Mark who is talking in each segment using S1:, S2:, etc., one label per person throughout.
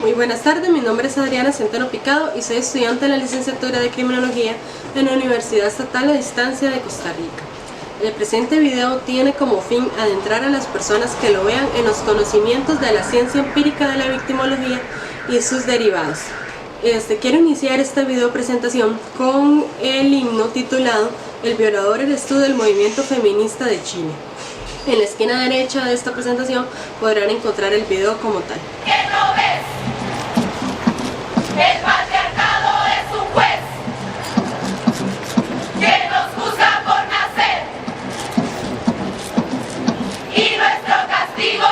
S1: Muy buenas tardes, mi nombre es Adriana Centeno Picado y soy estudiante de la licenciatura de Criminología en la Universidad Estatal a Distancia de Costa Rica. El presente video tiene como fin adentrar a las personas que lo vean en los conocimientos de la ciencia empírica de la victimología y sus derivados. Quiero iniciar esta video presentación con el himno titulado El violador eres tú del movimiento feminista de Chile. En la esquina derecha de esta presentación podrán encontrar el video como tal.
S2: ¿Qué no ves? El patriarcado es un juez que nos juzga por nacer y nuestro castigo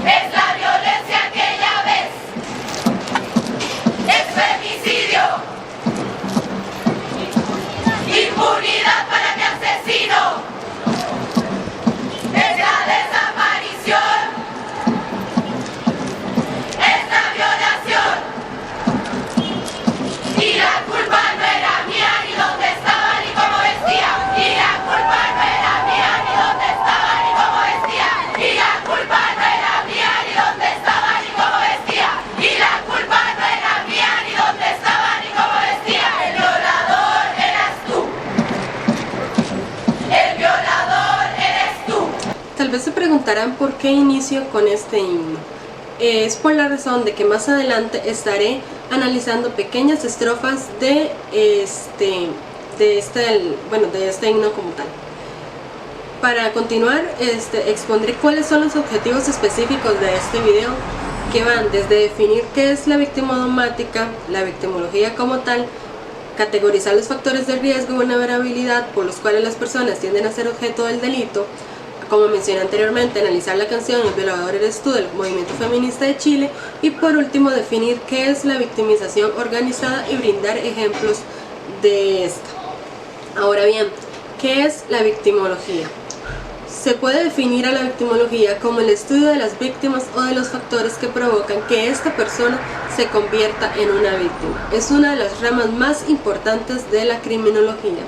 S2: es la violencia que ya ves. Es femicidio, impunidad para mi asesino. Es la desaparición, es la violación. Y la culpa no era mía, ni dónde estaba, ni cómo vestía. Y la culpa no era mía, ni dónde estaba, ni cómo vestía. Y la culpa no era mía, ni dónde estaba, ni cómo vestía. Y la culpa no era mía, ni dónde estaba, ni cómo vestía. El violador eras tú. El violador eres tú.
S1: Tal vez se preguntarán por qué inicio con este himno. Es por la razón de que más adelante estaré analizando pequeñas estrofas de este himno como tal. Para continuar, expondré cuáles son los objetivos específicos de este video, que van desde definir qué es la victimodomática, la victimología como tal, categorizar los factores de riesgo y vulnerabilidad por los cuales las personas tienden a ser objeto del delito, como mencioné anteriormente, analizar la canción El violador eres tú del movimiento feminista de Chile y por último definir qué es la victimización organizada y brindar ejemplos de esta. Ahora bien, ¿qué es la victimología? Se puede definir a la victimología como el estudio de las víctimas o de los factores que provocan que esta persona se convierta en una víctima. Es una de las ramas más importantes de la criminología.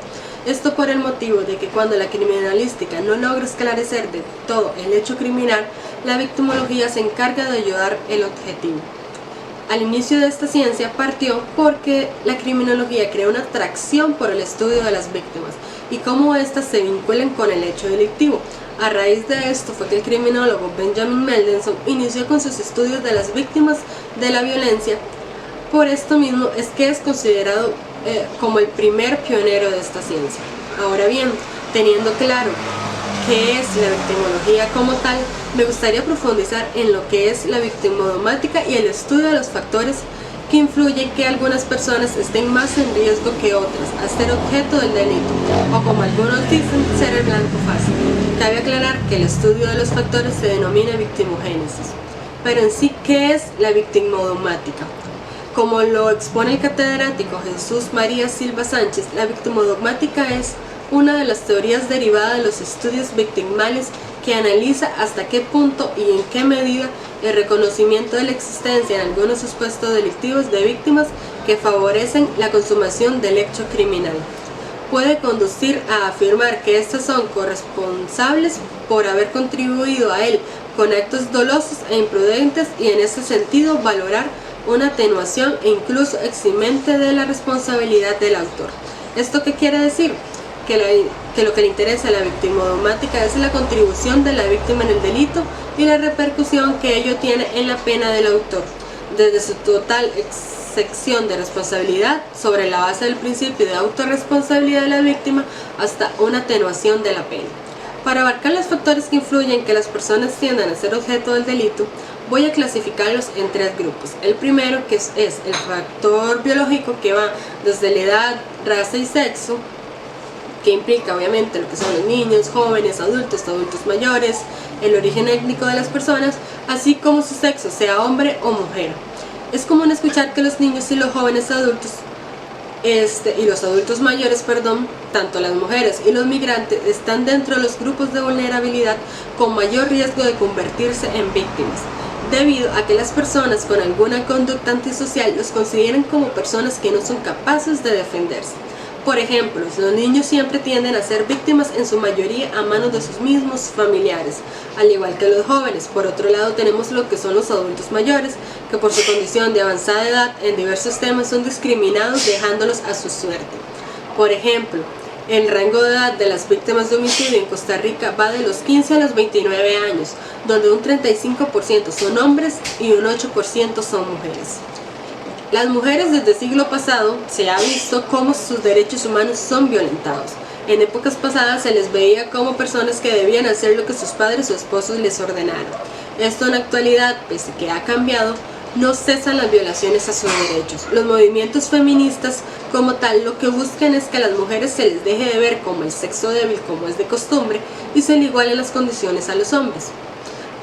S1: Esto por el motivo de que cuando la criminalística no logra esclarecer de todo el hecho criminal, la victimología se encarga de ayudar el objetivo. Al inicio de esta ciencia partió porque la criminología creó una atracción por el estudio de las víctimas y cómo éstas se vinculan con el hecho delictivo. A raíz de esto fue que el criminólogo Benjamin Mendelssohn inició con sus estudios de las víctimas de la violencia. Por esto mismo es que es considerado como el primer pionero de esta ciencia. Ahora bien, teniendo claro qué es la victimología como tal, me gustaría profundizar en lo que es la victimodomática y el estudio de los factores que influyen que algunas personas estén más en riesgo que otras a ser objeto del delito, o como algunos dicen, ser el blanco fácil. Cabe aclarar que el estudio de los factores se denomina victimogénesis. Pero en sí, ¿qué es la victimodomática? Como lo expone el catedrático Jesús María Silva Sánchez, la victimodogmática es una de las teorías derivadas de los estudios victimales que analiza hasta qué punto y en qué medida el reconocimiento de la existencia en algunos supuestos delictivos de víctimas que favorecen la consumación del hecho criminal puede conducir a afirmar que éstas son corresponsables por haber contribuido a él con actos dolosos e imprudentes y en ese sentido valorar una atenuación e incluso eximente de la responsabilidad del autor. ¿Esto qué quiere decir? Que lo que le interesa a la victimodomática es la contribución de la víctima en el delito y la repercusión que ello tiene en la pena del autor, desde su total excepción de responsabilidad sobre la base del principio de autorresponsabilidad de la víctima hasta una atenuación de la pena. Para abarcar los factores que influyen en que las personas tiendan a ser objeto del delito, voy a clasificarlos en tres grupos. El primero, que es el factor biológico, que va desde la edad, raza y sexo, que implica obviamente lo que son los niños, jóvenes, adultos mayores, el origen étnico de las personas, así como su sexo, sea hombre o mujer. Es común escuchar que los niños y los jóvenes adultos y los adultos mayores, tanto las mujeres y los migrantes están dentro de los grupos de vulnerabilidad con mayor riesgo de convertirse en víctimas, debido a que las personas con alguna conducta antisocial los consideran como personas que no son capaces de defenderse. Por ejemplo, los niños siempre tienden a ser víctimas en su mayoría a manos de sus mismos familiares, al igual que los jóvenes. Por otro lado tenemos lo que son los adultos mayores, que por su condición de avanzada edad en diversos temas son discriminados dejándolos a su suerte. Por ejemplo, el rango de edad de las víctimas de homicidio en Costa Rica va de los 15 a los 29 años, donde un 35% son hombres y un 8% son mujeres. Las mujeres desde el siglo pasado se ha visto cómo sus derechos humanos son violentados. En épocas pasadas se les veía como personas que debían hacer lo que sus padres o esposos les ordenaran. Esto en la actualidad, pese a que ha cambiado, no cesan las violaciones a sus derechos. Los movimientos feministas como tal lo que buscan es que a las mujeres se les deje de ver como el sexo débil como es de costumbre y se le igualen las condiciones a los hombres.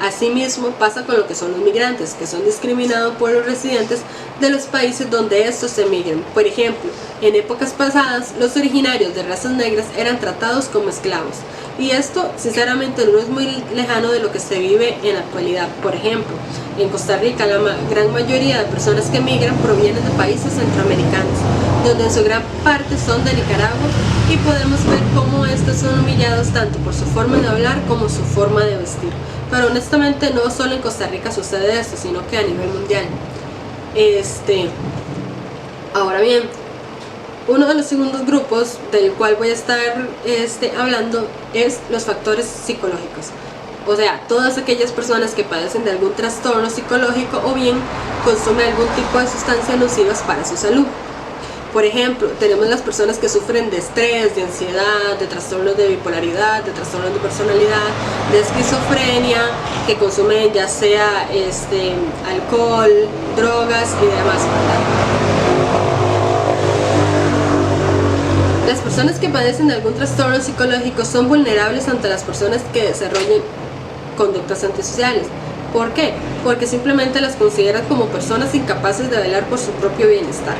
S1: Asimismo pasa con lo que son los migrantes, que son discriminados por los residentes de los países donde estos emigran. Por ejemplo, en épocas pasadas, los originarios de razas negras eran tratados como esclavos. Y esto, sinceramente, no es muy lejano de lo que se vive en la actualidad. Por ejemplo, en Costa Rica, la gran mayoría de personas que emigran provienen de países centroamericanos, donde en su gran parte son de Nicaragua, y podemos ver cómo estos son humillados tanto por su forma de hablar como su forma de vestir. Pero honestamente no solo en Costa Rica sucede esto, sino que a nivel mundial. Ahora bien, uno de los segundos grupos del cual voy a estar hablando es los factores psicológicos. O sea, todas aquellas personas que padecen de algún trastorno psicológico o bien consumen algún tipo de sustancias nocivas para su salud. Por ejemplo, tenemos las personas que sufren de estrés, de ansiedad, de trastornos de bipolaridad, de trastornos de personalidad, de esquizofrenia, que consumen ya sea alcohol, drogas y demás. Las personas que padecen de algún trastorno psicológico son vulnerables ante las personas que desarrollen conductas antisociales. ¿Por qué? Porque simplemente las consideran como personas incapaces de velar por su propio bienestar.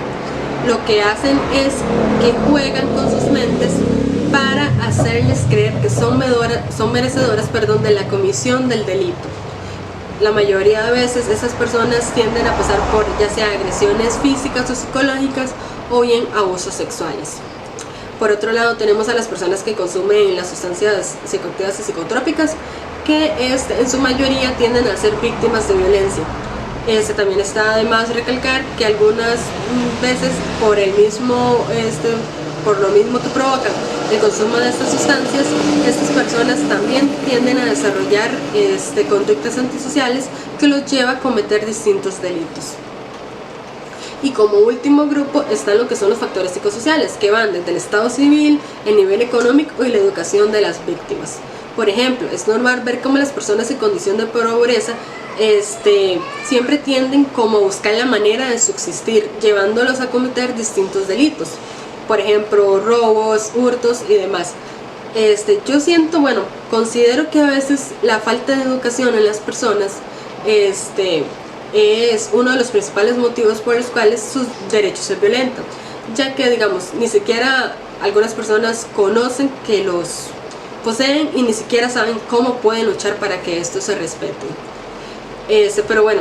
S1: Lo que hacen es que juegan con sus mentes para hacerles creer que son merecedoras de la comisión del delito. La mayoría de veces esas personas tienden a pasar por ya sea agresiones físicas o psicológicas o bien abusos sexuales. Por otro lado tenemos a las personas que consumen las sustancias psicoactivas y psicotrópicas, que en su mayoría tienden a ser víctimas de violencia. También está de más recalcar que algunas veces por lo mismo que provocan el consumo de estas sustancias, estas personas también tienden a desarrollar conductas antisociales que los lleva a cometer distintos delitos. Y como último grupo están lo que son los factores psicosociales, que van desde el estado civil, el nivel económico y la educación de las víctimas. Por ejemplo, es normal ver cómo las personas en condición de pobreza siempre tienden como a buscar la manera de subsistir, llevándolos a cometer distintos delitos. Por ejemplo, robos, hurtos y demás. Considero que a veces la falta de educación en las personas es uno de los principales motivos por los cuales sus derechos se violentan, ya que ni siquiera algunas personas conocen que los poseen y ni siquiera saben cómo pueden luchar para que esto se respete. Pero bueno,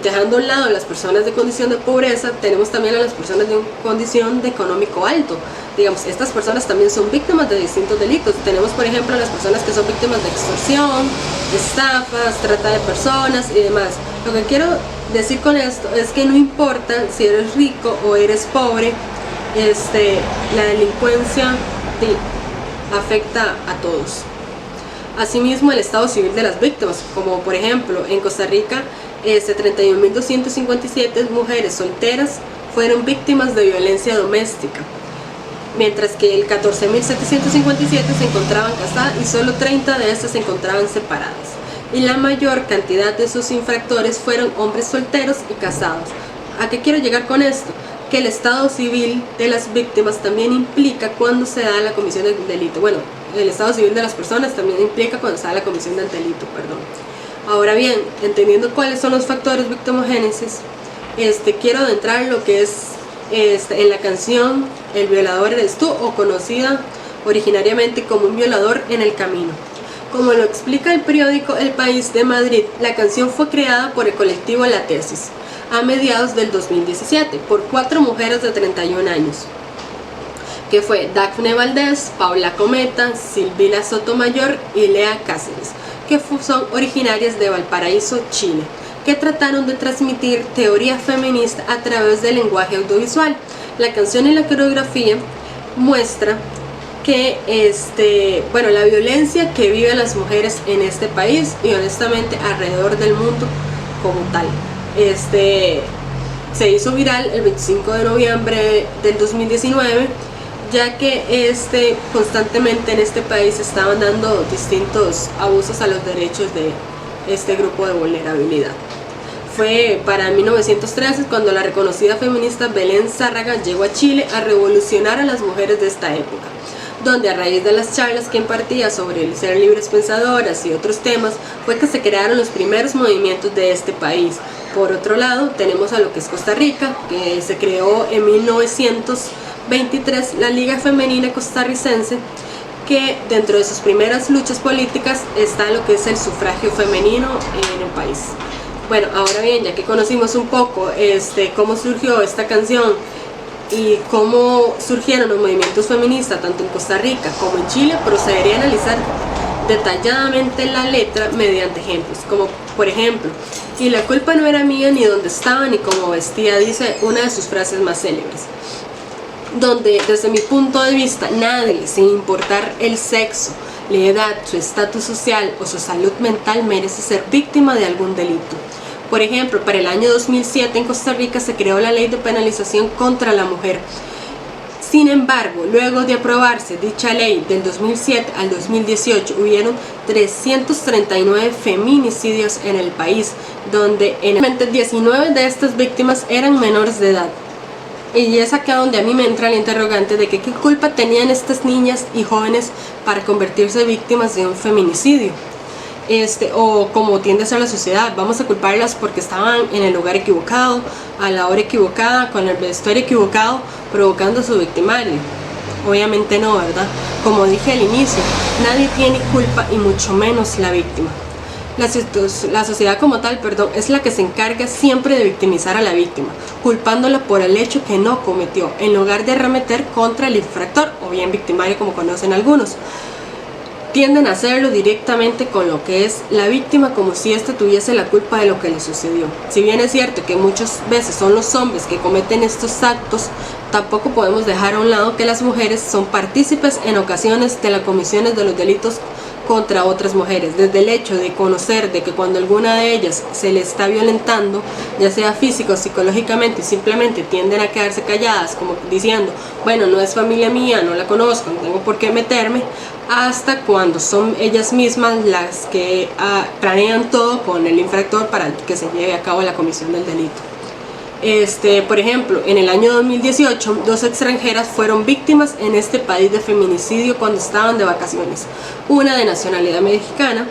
S1: dejando a un lado las personas de condición de pobreza, tenemos también a las personas de condición de económico alto. Estas personas también son víctimas de distintos delitos. Tenemos por ejemplo las personas que son víctimas de extorsión, estafas, trata de personas y demás. Lo que quiero decir con esto es que no importa si eres rico o eres pobre, la delincuencia afecta a todos. Asimismo, el estado civil de las víctimas, como por ejemplo en Costa Rica, 31.257 mujeres solteras fueron víctimas de violencia doméstica, mientras que el 14.757 se encontraban casadas y solo 30 de estas se encontraban separadas. Y la mayor cantidad de sus infractores fueron hombres solteros y casados. ¿A qué quiero llegar con esto? Que el estado civil de las víctimas también implica cuando se da la comisión del delito. Bueno, el estado civil de las personas también implica cuando se da la comisión del delito, Ahora bien, entendiendo cuáles son los factores victimogénesis, quiero adentrar en lo que es en la canción El violador eres tú, o conocida originariamente como Un violador en el camino. Como lo explica el periódico El País de Madrid, la canción fue creada por el colectivo La Tesis a mediados del 2017 por 4 mujeres de 31 años. que fue Dafne Valdés, Paula Cometa, Silvina Sotomayor y Lea Cáceres, que son originarias de Valparaíso, Chile, que trataron de transmitir teoría feminista a través del lenguaje audiovisual. La canción y la coreografía muestra que la violencia que viven las mujeres en este país y honestamente alrededor del mundo como tal. Se hizo viral el 25 de noviembre del 2019, ya que constantemente en este país estaban dando distintos abusos a los derechos de este grupo de vulnerabilidad. Fue para 1913 cuando la reconocida feminista Belén Zárraga llegó a Chile a revolucionar a las mujeres de esta época, donde a raíz de las charlas que impartía sobre el ser libres pensadoras y otros temas, fue que se crearon los primeros movimientos de este país. Por otro lado, tenemos a lo que es Costa Rica, que se creó en 1923 la Liga Femenina Costarricense, que dentro de sus primeras luchas políticas está lo que es el sufragio femenino en el país. Bueno, ahora bien, ya que conocimos un poco cómo surgió esta canción y cómo surgieron los movimientos feministas tanto en Costa Rica como en Chile, procederé a analizar detalladamente la letra mediante ejemplos, como por ejemplo: y la culpa no era mía ni dónde estaba ni cómo vestía, dice una de sus frases más célebres, donde desde mi punto de vista nadie, sin importar el sexo, la edad, su estatus social o su salud mental, merece ser víctima de algún delito. Por ejemplo, para el año 2007 en Costa Rica se creó la ley de penalización contra la mujer. Sin embargo, luego de aprobarse dicha ley del 2007 al 2018, hubieron 339 feminicidios en el país, donde 19 de estas víctimas eran menores de edad. Y es acá donde a mí me entra el interrogante de que qué culpa tenían estas niñas y jóvenes para convertirse en víctimas de un feminicidio. O como tiende a ser la sociedad, vamos a culparlas porque estaban en el lugar equivocado, a la hora equivocada, con el vestuario equivocado, provocando su victimario. Obviamente no, ¿verdad? Como dije al inicio, nadie tiene culpa y mucho menos la víctima. La sociedad como tal, es la que se encarga siempre de victimizar a la víctima, culpándola por el hecho que no cometió, en lugar de arremeter contra el infractor o bien victimario, como conocen algunos. Tienden a hacerlo directamente con lo que es la víctima, como si ésta tuviese la culpa de lo que le sucedió. Si bien es cierto que muchas veces son los hombres que cometen estos actos, tampoco podemos dejar a un lado que las mujeres son partícipes en ocasiones de las comisiones de los delitos contra otras mujeres, desde el hecho de conocer de que cuando alguna de ellas se le está violentando, ya sea físico o psicológicamente, simplemente tienden a quedarse calladas, como diciendo, bueno, no es familia mía, no la conozco, no tengo por qué meterme, hasta cuando son ellas mismas las que planean todo con el infractor para que se lleve a cabo la comisión del delito. Por ejemplo, en el año 2018, 2 extranjeras fueron víctimas en este país de feminicidio cuando estaban de vacaciones. Una de nacionalidad mexicana,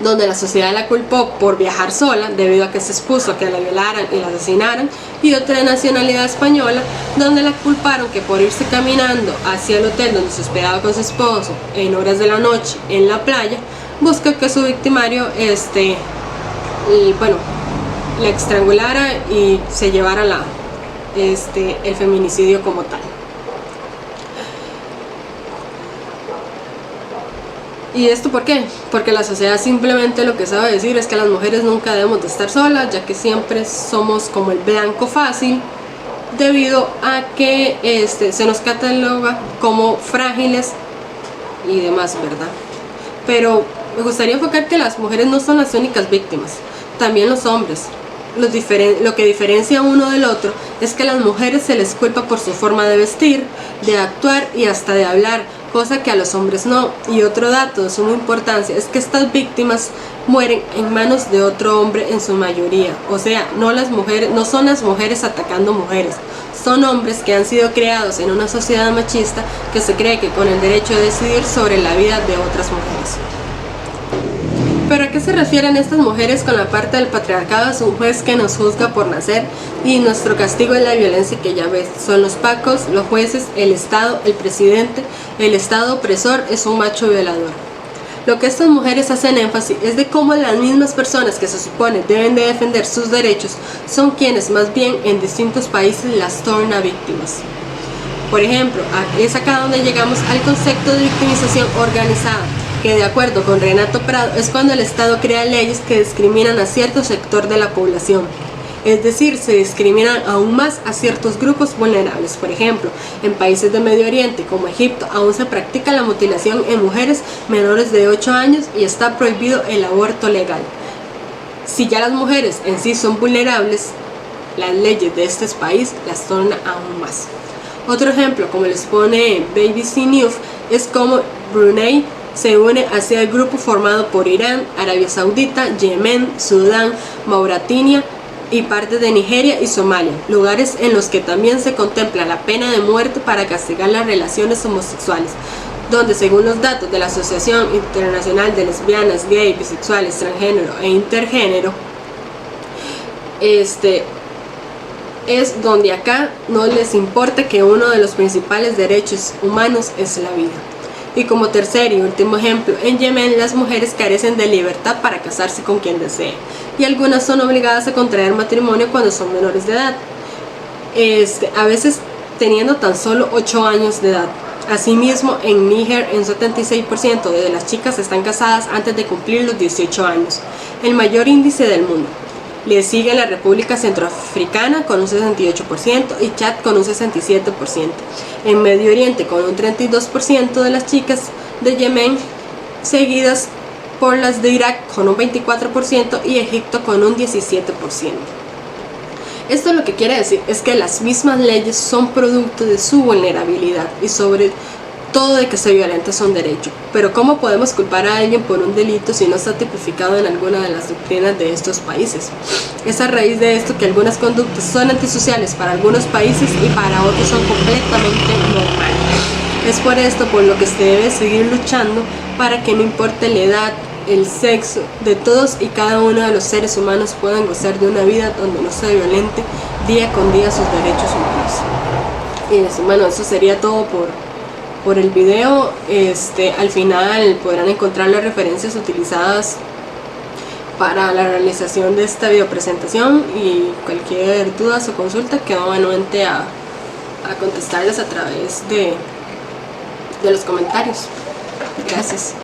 S1: donde la sociedad la culpó por viajar sola debido a que se expuso a que la violaran y la asesinaran, y otra de nacionalidad española, donde la culparon que por irse caminando hacia el hotel donde se hospedaba con su esposo en horas de la noche en la playa, busca que su victimario la estrangulara y se llevara el feminicidio como tal. ¿Y esto por qué? Porque la sociedad simplemente lo que sabe decir es que las mujeres nunca debemos de estar solas, ya que siempre somos como el blanco fácil, debido a que se nos cataloga como frágiles y demás, ¿verdad? Pero me gustaría enfocar que las mujeres no son las únicas víctimas, también los hombres. Lo que diferencia uno del otro es que a las mujeres se les culpa por su forma de vestir, de actuar y hasta de hablar, cosa que a los hombres no. Y otro dato de suma importancia es que estas víctimas mueren en manos de otro hombre en su mayoría. O sea, no son las mujeres atacando mujeres, son hombres que han sido creados en una sociedad machista que se cree que con el derecho de decidir sobre la vida de otras mujeres. ¿Pero a qué se refieren estas mujeres con la parte del patriarcado? Es un juez que nos juzga por nacer y nuestro castigo es la violencia que ya ves. Son los pacos, los jueces, el Estado, el presidente. El Estado opresor es un macho violador. Lo que estas mujeres hacen énfasis es de cómo las mismas personas que se supone deben de defender sus derechos son quienes más bien en distintos países las tornan víctimas. Por ejemplo, es acá donde llegamos al concepto de victimización organizada, que de acuerdo con Renato Prado es cuando el Estado crea leyes que discriminan a cierto sector de la población. Es decir, se discriminan aún más a ciertos grupos vulnerables. Por ejemplo, en países de Medio Oriente como Egipto aún se practica la mutilación en mujeres menores de 8 años y está prohibido el aborto legal. Si ya las mujeres en sí son vulnerables, las leyes de este país las tornan aún más. Otro ejemplo, como les pone BBC News, es como Brunei se une hacia el grupo formado por Irán, Arabia Saudita, Yemen, Sudán, Mauritania y parte de Nigeria y Somalia, lugares en los que también se contempla la pena de muerte para castigar las relaciones homosexuales, donde según los datos de la Asociación Internacional de Lesbianas, Gay, Bisexuales, Transgénero e Intergénero, es donde acá no les importa que uno de los principales derechos humanos es la vida. Y como tercer y último ejemplo, en Yemen las mujeres carecen de libertad para casarse con quien desee y algunas son obligadas a contraer matrimonio cuando son menores de edad, a veces teniendo tan solo 8 años de edad. Asimismo, en Níger, un 76% de las chicas están casadas antes de cumplir los 18 años, el mayor índice del mundo. Le sigue la República Centroafricana con un 68% y Chad con un 67%. En Medio Oriente con un 32% de las chicas de Yemen, seguidas por las de Irak con un 24% y Egipto con un 17%. Esto lo que quiere decir es que las mismas leyes son producto de su vulnerabilidad y sobre todo de que se violenta son derechos. Pero ¿cómo podemos culpar a alguien por un delito si no está tipificado en alguna de las doctrinas de estos países? Es a raíz de esto que algunas conductas son antisociales para algunos países y para otros son completamente normales. Es por esto por lo que se debe seguir luchando para que no importe la edad, el sexo, de todos y cada uno de los seres humanos puedan gozar de una vida donde no se violente día con día sus derechos humanos. Y bueno, eso sería todo por el video. Al final podrán encontrar las referencias utilizadas para la realización de esta video presentación y cualquier duda o consulta quedo anuente a contestarles a través de los comentarios. Gracias.